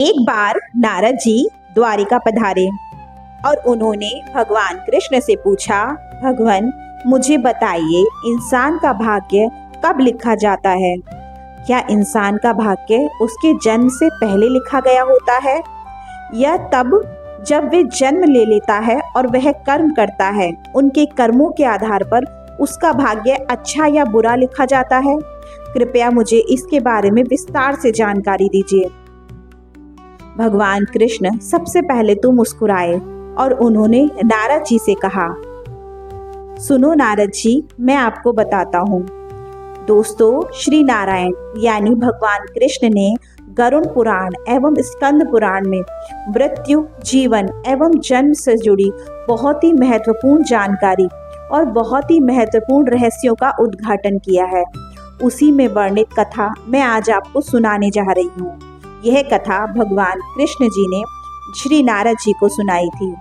एक बार नारद जी द्वारिका पधारे और उन्होंने भगवान कृष्ण से पूछा, भगवान मुझे बताइए, इंसान का भाग्य कब लिखा जाता है? क्या इंसान का भाग्य उसके जन्म से पहले लिखा गया होता है या तब जब वे जन्म ले लेता है और वह कर्म करता है, उनके कर्मों के आधार पर उसका भाग्य अच्छा या बुरा लिखा जाता है? कृपया मुझे इसके बारे में विस्तार से जानकारी दीजिए। भगवान कृष्ण सबसे पहले तो मुस्कुराए और उन्होंने नारद जी से कहा, सुनो नारद जी, मैं आपको बताता हूँ। दोस्तों, श्री नारायण यानी भगवान कृष्ण ने गरुड़ पुराण एवं स्कंद पुराण में मृत्यु, जीवन एवं जन्म से जुड़ी बहुत ही महत्वपूर्ण जानकारी और बहुत ही महत्वपूर्ण रहस्यों का उद्घाटन किया है। उसी में वर्णित कथा मैं आज आपको सुनाने जा रही हूँ। यह कथा भगवान कृष्ण जी ने श्री नारद जी को सुनाई थी।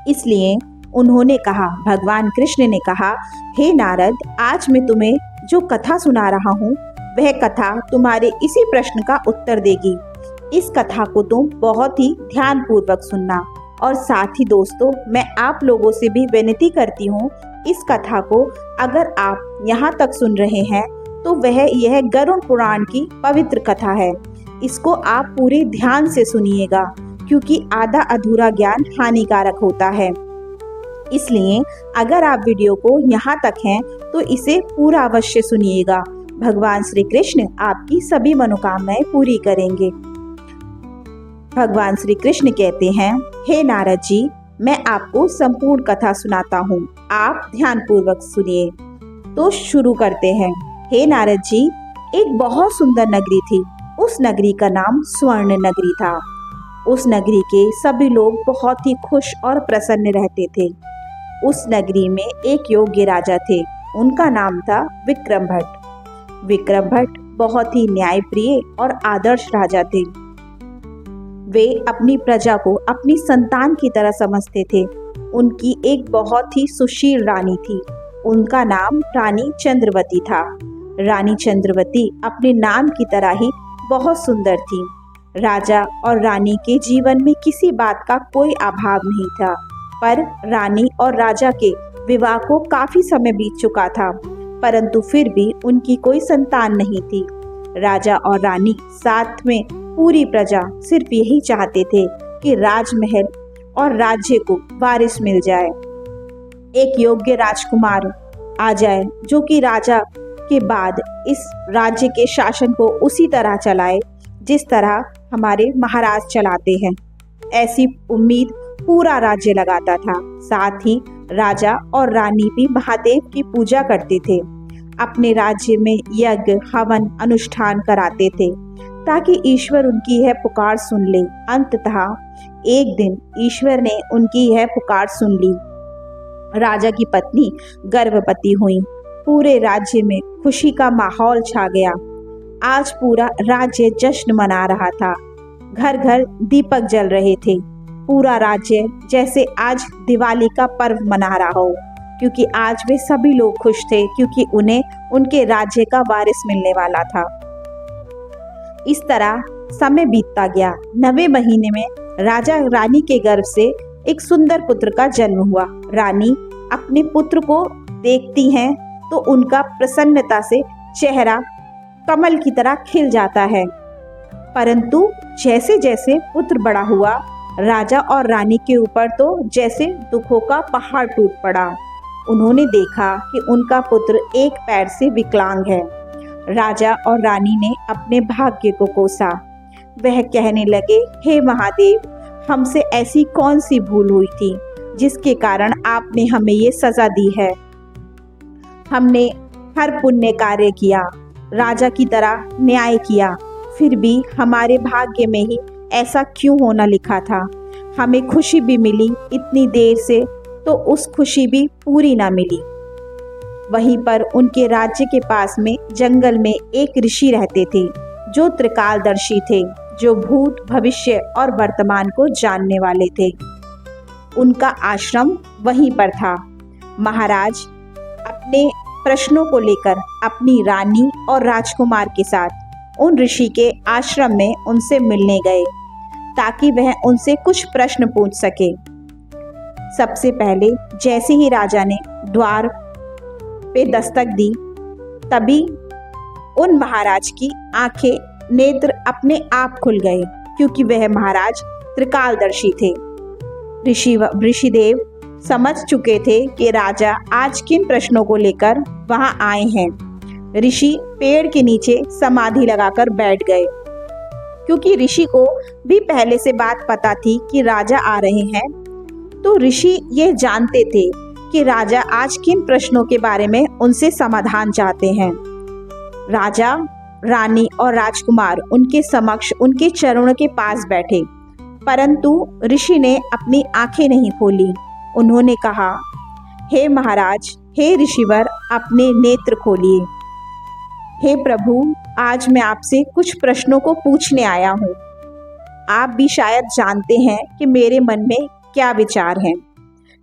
इसलिए उन्होंने कहा, भगवान कृष्ण ने कहा, हे नारद, आज मैं तुम्हें जो कथा सुना रहा हूँ वह कथा तुम्हारे इसी प्रश्न का उत्तर देगी। इस कथा को तुम बहुत ही ध्यान पूर्वक सुनना। और साथ ही दोस्तों, मैं आप लोगों से भी विनती करती हूँ, इस कथा को अगर आप यहाँ तक सुन रहे हैं तो यह गरुड़ पुराण की पवित्र कथा है। इसको आप पूरे ध्यान से सुनिएगा, क्योंकि आधा अधूरा ज्ञान हानिकारक होता है। इसलिए अगर आप वीडियो को यहाँ तक हैं तो इसे पूरा अवश्य सुनिएगा। भगवान श्री कृष्ण आपकी सभी मनोकामनाएं पूरी करेंगे। भगवान श्री कृष्ण कहते हैं, हे नारद जी, मैं आपको संपूर्ण कथा सुनाता हूँ, आप ध्यान पूर्वक सुनिए। तो शुरू करते हैं। हे नारद जी, एक बहुत सुंदर नगरी थी। उस नगरी का नाम स्वर्ण नगरी था। उस नगरी के सभी लोग बहुत ही खुश और प्रसन्न रहते थे। उस नगरी में एक योग्य राजा थे। उनका नाम था विक्रम भट्ट। विक्रम भट्ट बहुत ही न्यायप्रिय और आदर्श राजा थे। वे अपनी प्रजा को अपनी संतान की तरह समझते थे। उनकी एक बहुत ही सुशील रानी थी। उनका नाम रानी चंद्रवती था। रानी चंद्रवती अपने नाम की तरह ही बहुत सुंदर थी। राजा और रानी के जीवन में किसी बात का कोई अभाव नहीं था, पर रानी और राजा के विवाह को काफी समय बीत चुका था, परंतु फिर भी उनकी कोई संतान नहीं थी। राजा और रानी साथ में पूरी प्रजा सिर्फ यही चाहते थे कि राजमहल और राज्य को वारिस मिल जाए, एक योग्य राजकुमार आ जाए जो कि राजा के बाद इस राज्य के शासन को उसी तरह चलाए जिस तरह हमारे महाराज चलाते हैं। ऐसी उम्मीद पूरा राज्य लगाता था। साथ ही राजा और रानी भी महादेव की पूजा करते थे। अपने राज्य में यज्ञ, हवन, अनुष्ठान कराते थे ताकि ईश्वर उनकी यह पुकार सुन ले। अंततः एक दिन ईश्वर ने उनकी यह पुकार सुन ली। राजा की पत्नी गर्भवती हुई। पूरे राज्य में खुशी का माहौल छा गया। आज पूरा राज्य जश्न मना रहा था। घर घर दीपक जल रहे थे। पूरा राज्य जैसे आज दिवाली का पर्व मना रहा हो, क्योंकि आज वे सभी लोग खुश थे, क्योंकि उन्हें उनके राज्य का वारिस मिलने वाला था। इस तरह समय बीतता गया। 9वें महीने में राजा रानी के गर्भ से एक सुंदर पुत्र का जन्म हुआ। रानी अपने पुत्र को देखती हैं तो उनका प्रसन्नता से चेहरा कमल की तरह खिल जाता है। परंतु जैसे जैसे पुत्र बड़ा हुआ, राजा और रानी के ऊपर तो जैसे दुखों का पहाड़ टूट पड़ा। उन्होंने देखा कि उनका पुत्र एक पैर से विकलांग है। राजा और रानी ने अपने भाग्य को कोसा। वह कहने लगे, हे महादेव, हमसे ऐसी कौन सी भूल हुई थी जिसके कारण आपने हमें ये सजा दी है? हमने हर पुण्य कार्य किया, राजा की तरह न्याय किया, फिर भी हमारे भाग्य में ही ऐसा क्यों होना लिखा था? हमें खुशी भी मिली इतनी देर से, तो उस खुशी भी पूरी ना मिली। वहीं पर उनके राज्य के पास में जंगल में एक ऋषि रहते थे जो त्रिकालदर्शी थे, जो भूत, भविष्य और वर्तमान को जानने वाले थे। उनका आश्रम वहीं पर था। महाराज अपने प्रश्नों को लेकर अपनी रानी और राजकुमार के साथ उन ऋषि के आश्रम में उनसे मिलने गए ताकि वह उनसे कुछ प्रश्न पूछ सके। सबसे पहले जैसे ही राजा ने द्वार पे दस्तक दी, तभी उन महाराज की आंखें नेत्र अपने आप खुल गए, क्योंकि वह महाराज त्रिकालदर्शी थे। ऋषिदेव समझ चुके थे कि राजा आज किन प्रश्नों को लेकर वहां आए हैं। ऋषि पेड़ के नीचे समाधि लगाकर बैठ गए, क्योंकि ऋषि को भी पहले से बात पता थी कि राजा आ रहे हैं। तो ऋषि ये जानते थे कि राजा आज किन प्रश्नों के बारे में उनसे समाधान चाहते हैं। राजा, रानी और राजकुमार उनके समक्ष उनके चरणों के पास बैठे, परंतु ऋषि ने अपनी आंखें नहीं खोली। उन्होंने कहा, हे महाराज, हे ऋषिवर, अपने नेत्र खोलिए। हे प्रभु, आज मैं आपसे कुछ प्रश्नों को पूछने आया हूँ। आप भी शायद जानते हैं कि मेरे मन में क्या विचार हैं।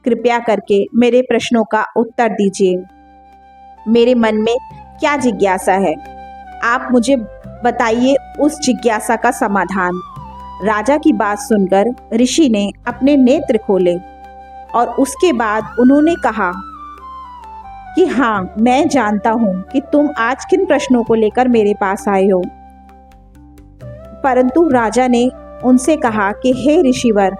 कृपया करके मेरे प्रश्नों का उत्तर दीजिए। मेरे मन में क्या जिज्ञासा है, आप मुझे बताइए उस जिज्ञासा का समाधान। राजा की बात सुनकर ऋषि ने अपने नेत्र खोले और उसके बाद उन्होंने कहा कि हाँ, मैं जानता हूँ कि तुम आज किन प्रश्नों को लेकर मेरे पास आए हो। परंतु राजा ने उनसे कहा कि हे ऋषिवर,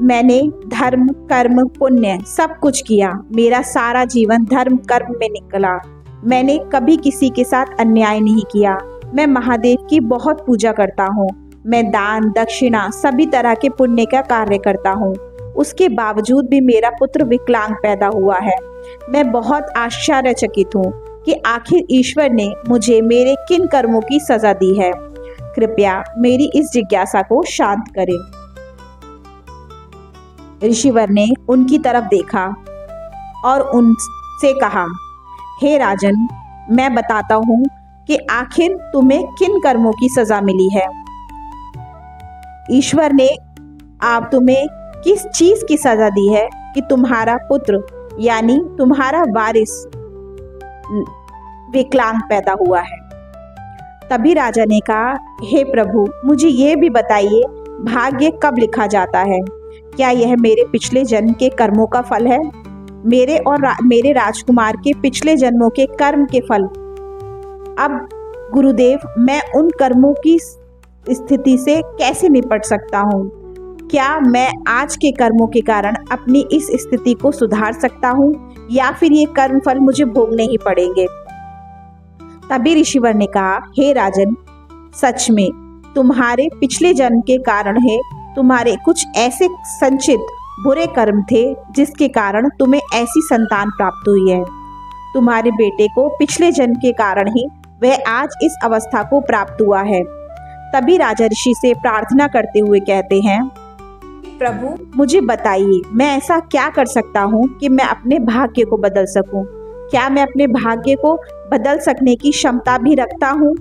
मैंने धर्म, कर्म, पुण्य सब कुछ किया। मेरा सारा जीवन धर्म कर्म में निकला। मैंने कभी किसी के साथ अन्याय नहीं किया। मैं महादेव की बहुत पूजा करता हूँ। मैं दान, दक्षिणा, सभी तरह के पुण्य का कार्य करता हूँ। उसके बावजूद भी मेरा पुत्र विकलांग पैदा हुआ है। मैं बहुत आश्चर्यचकित हूँ कि आखिर ईश्वर ने मुझे मेरे किन कर्मों की सजा दी है। कृपया मेरी इस जिज्ञासा को शांत करें। ऋषिवर ने उनकी तरफ देखा और उनसे कहा, हे राजन, मैं बताता हूँ कि आखिर तुम्हें किन कर्मों की सजा मिली है। ईश्वर ने आप तुम्हें किस चीज की सजा दी है कि तुम्हारा पुत्र यानी तुम्हारा वारिस विकलांग पैदा हुआ है। तभी राजा ने कहा, हे प्रभु, मुझे ये भी बताइए, भाग्य कब लिखा जाता है? क्या यह मेरे पिछले जन्म के कर्मों का फल है? मेरे और मेरे राजकुमार के पिछले जन्मों के कर्म के फल। अब गुरुदेव, मैं उन कर्मों की स्थिति से कैसे निपट सकता हूँ? क्या मैं आज के कर्मों के कारण अपनी इस स्थिति को सुधार सकता हूँ, या फिर ये कर्म फल मुझे भोगने ही पड़ेंगे? तभी ऋषिवर ने कहा, हे राजन, सच में तुम्हारे पिछले जन्म के कारण है तुम्हारे कुछ ऐसे संचित बुरे कर्म थे जिसके कारण तुम्हें ऐसी संतान प्राप्त हुई है। तुम्हारे बेटे को पिछले जन्म के कारण ही वह आज इस अवस्था को प्राप्त हुआ है। तभी राजा ऋषि से प्रार्थना करते हुए कहते हैं, प्रभु, मुझे बताइए, मैं ऐसा क्या कर सकता हूँ कि मैं अपने भाग्य को बदल सकूं? क्या मैं अपने भाग्य को बदल सकने की क्षमता भी रखता हूँ?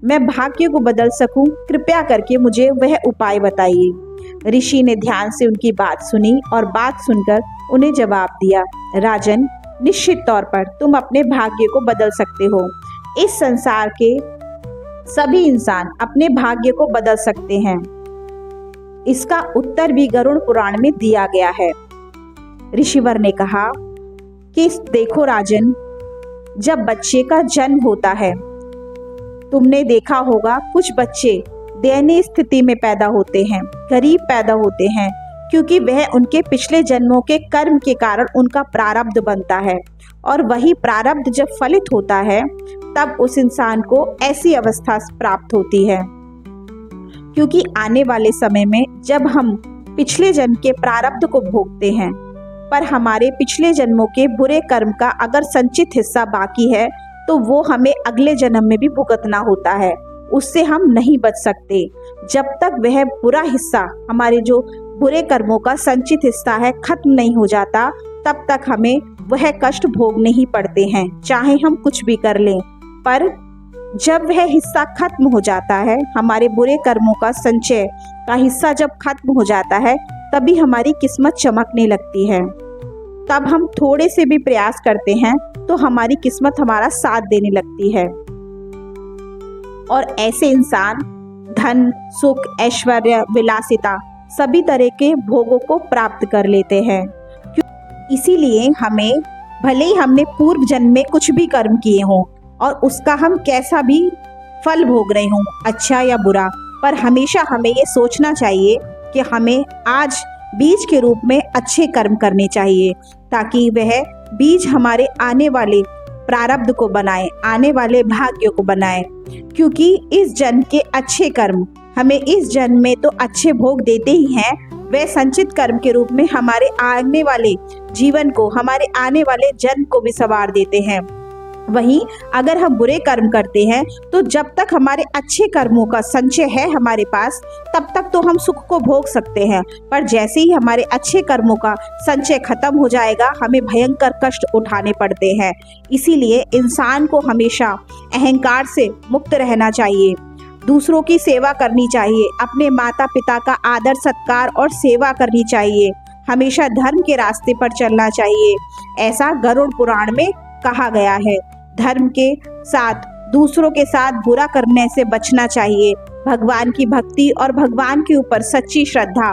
मैं भाग्य को बदल सकूं, कृपया करके मुझे वह उपाय बताइए। ऋषि ने ध्यान से उनकी बात सुनी और बात सुनकर उन्हें जवाब दिया, राजन, निश्चित तौर पर तुम अपने भाग्य को बदल सकते हो। इस संसार के सभी इंसान अपने भाग्य को बदल सकते हैं। इसका उत्तर भी गरुड़ पुराण में दिया गया है। ऋषिवर ने कहा कि देखो राजन, जब बच्चे का जन्म होता है, तुमने देखा होगा कुछ बच्चे दयनीय स्थिति में पैदा होते हैं, गरीब पैदा होते हैं, क्योंकि वह उनके पिछले जन्मों के कर्म के कारण उनका प्रारब्ध बनता है। और वही प्रारब्ध जब फलित होता है, तब उस इंसान को ऐसी अवस्था प्राप्त होती है। क्योंकि आने वाले समय में जब हम पिछले जन्म के प्रारब्ध को भोगते हैं, पर हमारे पिछले जन्मों के बुरे कर्म का अगर संचित हिस्सा बाकी है, तो वो हमें अगले जन्म में भी भुगतना होता है। उससे हम नहीं बच सकते। जब तक वह बुरा हिस्सा, हमारे जो बुरे कर्मों का संचित हिस्सा है, खत्म नहीं हो जाता, तब तक हमें वह कष्ट भोगने ही पड़ते हैं, चाहे हम कुछ भी कर लें। पर जब वह हिस्सा खत्म हो जाता है, हमारे बुरे कर्मों का संचय का हिस्सा जब खत्म हो जाता है, तभी हमारी किस्मत चमकने लगती है। तब हम थोड़े से भी प्रयास करते हैं तो हमारी किस्मत हमारा साथ देने लगती है। और ऐसे इंसान धन, सुख, ऐश्वर्य, विलासिता सभी तरह के भोगों को प्राप्त कर लेते हैं। इसीलिए हमें, भले ही हमने पूर्व जन्म में कुछ भी कर्म किए हों और उसका हम कैसा भी फल भोग रहे हों, अच्छा या बुरा, पर हमेशा हमें ये सोचना चाहिए कि हमें आज बीज के रूप में अच्छे कर्म करने चाहिए, ताकि वह बीज हमारे आने वाले प्रारब्ध को बनाए, आने वाले भाग्य को बनाए। क्योंकि इस जन्म के अच्छे कर्म हमें इस जन्म में तो अच्छे भोग देते ही हैं, वे संचित कर्म के रूप में हमारे आने वाले जीवन को, हमारे आने वाले जन्म को भी संवार देते हैं। वहीं अगर हम बुरे कर्म करते हैं तो जब तक हमारे अच्छे कर्मों का संचय है हमारे पास, तब तक तो हम सुख को भोग सकते हैं, पर जैसे ही हमारे अच्छे कर्मों का संचय खत्म हो जाएगा, हमें भयंकर कष्ट उठाने पड़ते हैं। इसीलिए इंसान को हमेशा अहंकार से मुक्त रहना चाहिए, दूसरों की सेवा करनी चाहिए, अपने माता पिता का आदर सत्कार और सेवा करनी चाहिए, हमेशा धर्म के रास्ते पर चलना चाहिए। ऐसा गरुड़ पुराण में कहा गया है। धर्म के साथ, दूसरों के साथ बुरा करने से बचना चाहिए। भगवान की भक्ति और भगवान के ऊपर सच्ची श्रद्धा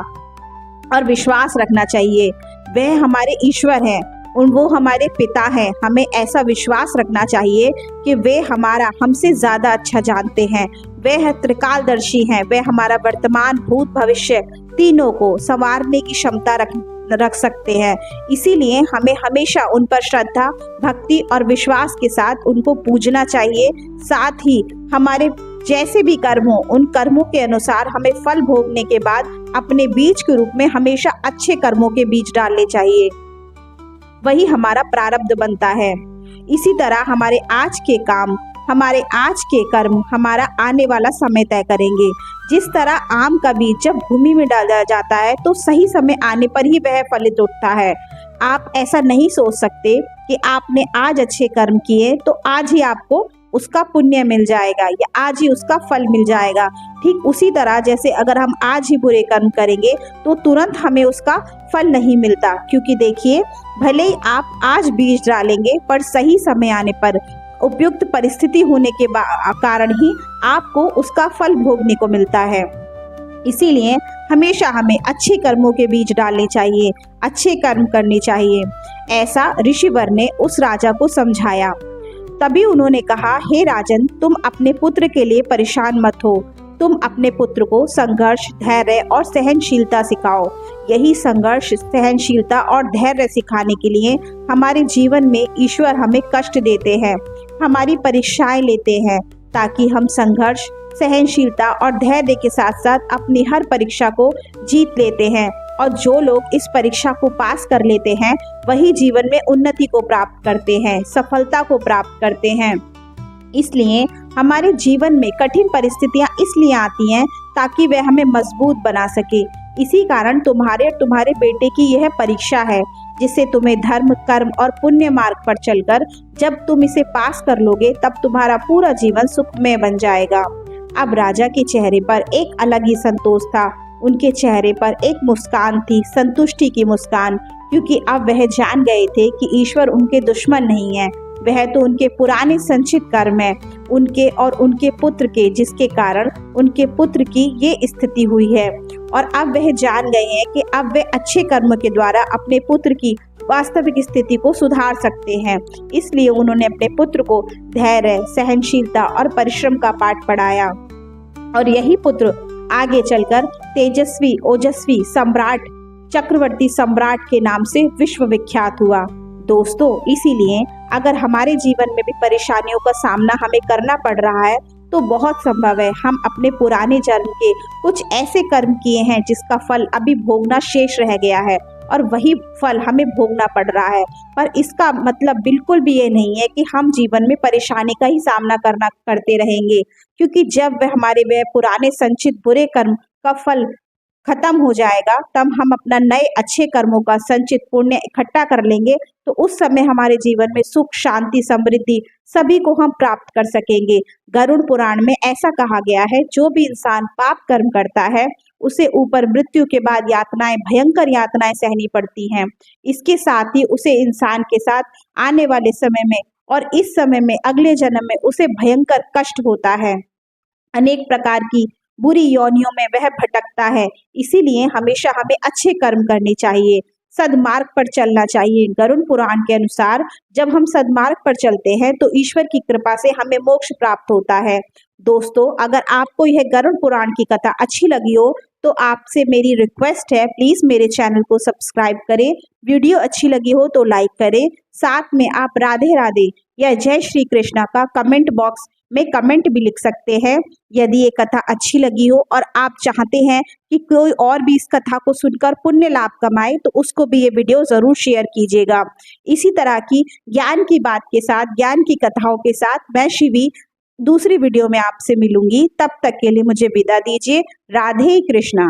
और विश्वास रखना चाहिए। वह हमारे ईश्वर हैं, वो हमारे पिता हैं। हमें ऐसा विश्वास रखना चाहिए कि वे हमारा, हमसे ज़्यादा अच्छा जानते हैं। वे त्रिकालदर्शी हैं, वे हमारा वर्तमान, भूत, भविष्य तीनों को संवारने की क्षमता रख सकते हैं। इसीलिए हमें हमेशा उन पर श्रद्धा, भक्ति और विश्वास के साथ उनको पूजना चाहिए। साथ ही हमारे जैसे भी कर्म हो, उन कर्मों के अनुसार हमें फल भोगने के बाद अपने बीज के रूप में हमेशा अच्छे कर्मों के बीज डालने चाहिए। वही हमारा प्रारब्ध बनता है। इसी तरह हमारे आज के काम, हमारे आज के कर्म हमारा आने वाला समय तय करेंगे। जिस तरह आम का बीज जब भूमि में डाला जाता है तो सही समय आने पर ही वह फलित उठता है। आप ऐसा नहीं सोच सकते कि आपने आज अच्छे कर्म किए तो आज ही आपको उसका पुण्य मिल जाएगा या आज ही उसका फल मिल जाएगा। ठीक उसी तरह जैसे अगर हम आज ही बुरे कर्म करेंगे तो तुरंत हमें उसका फल नहीं मिलता। क्योंकि देखिए, भले ही आप आज बीज डालेंगे, पर सही समय आने पर, उपयुक्त परिस्थिति होने के कारण ही आपको उसका फल भोगने को मिलता है। इसीलिए हमेशा हमें अच्छे कर्मों के बीज डालने चाहिए, अच्छे कर्म करने चाहिए। ऐसा ऋषिवर ने उस राजा को समझाया। तभी उन्होंने कहा, हे राजन, तुम अपने पुत्र के लिए परेशान मत हो। तुम अपने पुत्र को संघर्ष, धैर्य और सहनशीलता सिखाओ। यही संघर्ष, सहनशीलता और धैर्य सिखाने के लिए हमारे जीवन में ईश्वर हमें कष्ट देते हैं, हमारी परीक्षाएं लेते हैं, ताकि हम संघर्ष, सहनशीलता और धैर्य के साथ साथ अपनी हर परीक्षा को जीत लेते हैं। और जो लोग इस परीक्षा को पास कर लेते हैं, वही जीवन में उन्नति को प्राप्त करते हैं, सफलता को प्राप्त करते हैं। इसलिए हमारे जीवन में कठिन परिस्थितियां इसलिए आती हैं ताकि वह हमें मजबूत बना सके। इसी कारण तुम्हारे और तुम्हारे बेटे की यह परीक्षा है, जिससे तुम्हें धर्म, कर्म और पुण्य मार्ग पर चलकर जब तुम इसे पास कर लोगे, तब तुम्हारा पूरा जीवन सुखमय बन जाएगा। अब राजा के चेहरे पर एक अलग ही संतोष था। उनके चेहरे पर एक मुस्कान थी, संतुष्टि की मुस्कान, क्योंकि अब वह जान गए थे कि ईश्वर उनके दुश्मन नहीं है। वह तो उनके पुराने संचित कर्म है, उनके और उनके पुत्र के, जिसके कारण उनके पुत्र की ये स्थिति हुई है। और अब वह जान गए हैं कि अब वे अच्छे कर्म के द्वारा अपने पुत्र की वास्तविक स्थिति को सुधार सकते हैं। इसलिए उन्होंने अपने पुत्र को धैर्य, सहनशीलता और परिश्रम का पाठ पढ़ाया। और यही पुत्र आगे चलकर तेजस्वी, ओजस्वी सम्राट, चक्रवर्ती सम्राट के नाम से विश्व विख्यात हुआ। दोस्तों, इसीलिए अगर हमारे जीवन में भी परेशानियों का सामना हमें करना पड़ रहा है, तो बहुत संभव है हम अपने पुराने जन्म के कुछ ऐसे कर्म किए हैं जिसका फल अभी भोगना शेष रह गया है, और वही फल हमें भोगना पड़ रहा है। पर इसका मतलब बिल्कुल भी ये नहीं है कि हम जीवन में परेशानी का ही सामना करते रहेंगे, क्योंकि जब वह हमारे पुराने संचित बुरे कर्म का फल खत्म हो जाएगा, तब हम अपना नए अच्छे कर्मों का संचित पुण्य इकट्ठा कर लेंगे। तो उस समय हमारे जीवन में सुख, शांति, समृद्धि सभी को हम प्राप्त कर सकेंगे। गरुड़ पुराण में ऐसा कहा गया है, जो भी इंसान पाप कर्म करता है, उसे ऊपर मृत्यु के बाद यातनाएं, भयंकर यातनाएं सहनी पड़ती हैं। इसके साथ ही उसे इंसान के साथ आने वाले समय में और इस समय में, अगले जन्म में उसे भयंकर कष्ट होता है। अनेक प्रकार की बुरी योनियों में वह भटकता है। इसीलिए हमेशा हमें अच्छे कर्म करने चाहिए, सद्मार्ग पर चलना चाहिए। गरुड़ पुराण के अनुसार जब हम सद्मार्ग पर चलते हैं तो ईश्वर की कृपा से हमें मोक्ष प्राप्त होता है। दोस्तों, अगर आपको यह गरुड़ पुराण की कथा अच्छी लगी हो तो आपसे मेरी रिक्वेस्ट है, प्लीज मेरे चैनल को सब्सक्राइब करें। वीडियो अच्छी लगी हो तो लाइक करें। साथ में आप राधे राधे या जय श्री कृष्णा का कमेंट बॉक्स में कमेंट भी लिख सकते हैं। यदि ये कथा अच्छी लगी हो और आप चाहते हैं कि कोई और भी इस कथा को सुनकर पुण्य लाभ कमाए तो उसको भी ये वीडियो जरूर शेयर कीजिएगा। इसी तरह की ज्ञान की बात के साथ, ज्ञान की कथाओं के साथ मैं शिवी दूसरी वीडियो में आपसे मिलूंगी। तब तक के लिए मुझे विदा दीजिए। राधे कृष्णा।